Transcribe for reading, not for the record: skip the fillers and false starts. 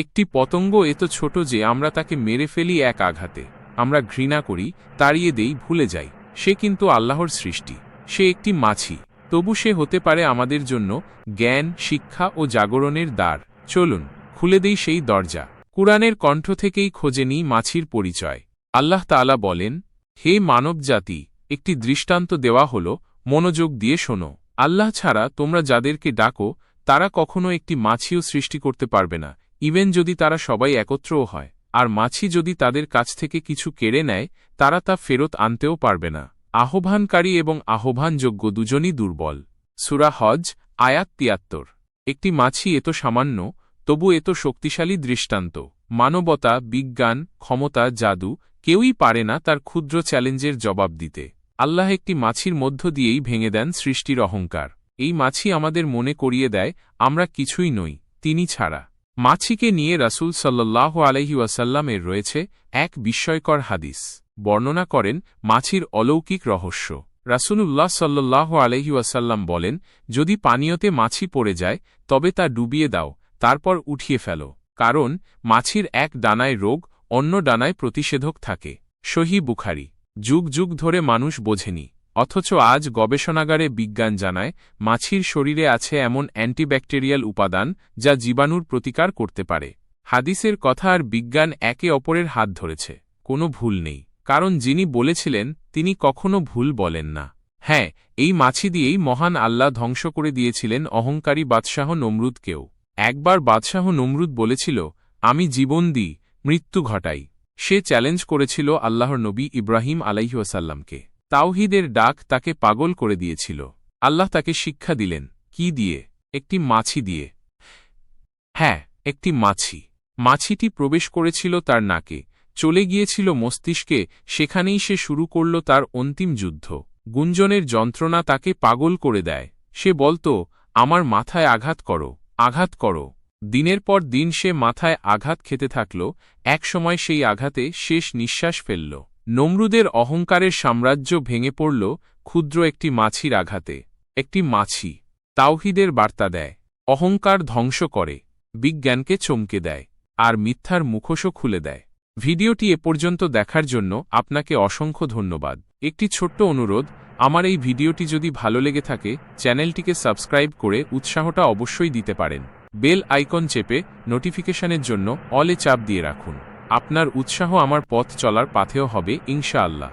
একটি পতঙ্গ এত ছোট যে আমরা তাকে মেরে ফেলি এক আঘাতে। আমরা ঘৃণা করি, তাড়িয়ে দেই, ভুলে যাই। সে কিন্তু আল্লাহর সৃষ্টি। সে একটি মাছি, তবু সে হতে পারে আমাদের জন্য জ্ঞান, শিক্ষা ও জাগরণের দ্বার। চলুন খুলে দেই সেই দরজা। কুরআনের কণ্ঠ থেকেই খোঁজে নিই মাছির পরিচয়। আল্লাহ তাআলা বলেন, হে মানবজাতি, একটি দৃষ্টান্ত দেওয়া হল, মনোযোগ দিয়ে শোনো। আল্লাহ ছাড়া তোমরা যাদেরকে ডাকো তারা কখনো একটি মাছিও সৃষ্টি করতে পারবে না, ইভেন যদি তারা সবাই একত্রও হয়। আর মাছি যদি তাদের কাছ থেকে কিছু কেড়ে নেয়, তারা তা ফেরত আনতেও পারবে না। আহ্বানকারী এবং আহ্বানযোগ্য দুজনই দুর্বল। সূরা হজ, আয়াত ৭৩। একটি মাছি এত সামান্য, তবু এত শক্তিশালী দৃষ্টান্ত। মানবতা, বিজ্ঞান, ক্ষমতা, জাদু, কেউই পারে না তার ক্ষুদ্র চ্যালেঞ্জের জবাব দিতে। আল্লাহ একটি মাছির মধ্য দিয়েই ভেঙে দেন সৃষ্টির অহংকার। এই মাছি আমাদের মনে করিয়ে দেয় আমরা কিছুই নই তিনি ছাড়া। মাছিকে নিয়ে রাসূল সাল্লাল্লাহু আলাইহি ওয়াসাল্লামের রয়েছে এক বিস্ময়কর হাদিস। বর্ণনা করেন মাছির অলৌকিক রহস্য। রাসূলুল্লাহ সাল্লাল্লাহু আলাইহি ওয়াসাল্লাম বলেন, যদি পানীয়তে মাছি পড়ে যায় তবে তা ডুবিয়ে দাও, তারপর উঠিয়ে ফেলো, কারণ মাছির এক ডানায় রোগ, অন্য ডানায় প্রতিষেধক থাকে। সহিহ বুখারী। যুগ যুগ ধরে মানুষ বোঝেনি, অথচ আজ গবেষণাগারে বিজ্ঞান জানায় মাছির শরীরে আছে এমন অ্যান্টিব্যাকটেরিয়াল উপাদান যা জীবাণুর প্রতিকার করতে পারে। হাদিসের কথা আর বিজ্ঞান একে অপরের হাত ধরেছে। কোনো ভুল নেই, কারণ যিনি বলেছিলেন তিনি কখনো ভুল বলেন না। হ্যাঁ, এই মাছি দিয়েই মহান আল্লাহ ধ্বংস করে দিয়েছিলেন অহংকারী বাদশাহ নমরুদকেও। একবার বাদশাহ নমরুদ বলেছিল, আমি জীবন দিই, মৃত্যু ঘটাই। সে চ্যালেঞ্জ করেছিল আল্লাহর নবী ইব্রাহিম আলাইহিস সালামকে। তাওহীদের ডাক তাকে পাগল করে দিয়েছিল। আল্লাহ তাকে শিক্ষা দিলেন, কি দিয়ে? একটি মাছি দিয়ে। হ্যাঁ, একটি মাছি। মাছিটি প্রবেশ করেছিল তার নাকে, চলে গিয়েছিল মস্তিষ্কে, সেখানেই সে শুরু করল তার অন্তিম যুদ্ধ। গুঞ্জনের যন্ত্রণা তাকে পাগল করে দেয়। সে বলত, আমার মাথায় আঘাত করো, আঘাত করো। দিনের পর দিন সে মাথায় আঘাত খেতে থাকল, একসময় সেই আঘাতে শেষ নিঃশ্বাস ফেলল। নমরুদের অহংকারের সাম্রাজ্য ভেঙে পড়ল ক্ষুদ্র একটি মাছির আঘাতে। একটি মাছি তাওহীদের বার্তা দেয়, অহংকার ধ্বংস করে, বিজ্ঞানকে চমকে দেয়, আর মিথ্যার মুখোশও খুলে দেয়। ভিডিওটি এ পর্যন্ত দেখার জন্য আপনাকে অসংখ্য ধন্যবাদ। একটি ছোট্ট অনুরোধ, আমার এই ভিডিওটি যদি ভালো লেগে থাকে চ্যানেলটিকে সাবস্ক্রাইব করে উৎসাহটা অবশ্যই দিতে পারেন। বেল আইকন চেপে নোটিফিকেশনের জন্য অলে চাপ দিয়ে রাখুন। আপনার উৎসাহ আমার পথ চলার পাথেয় হবে ইনশাআল্লাহ।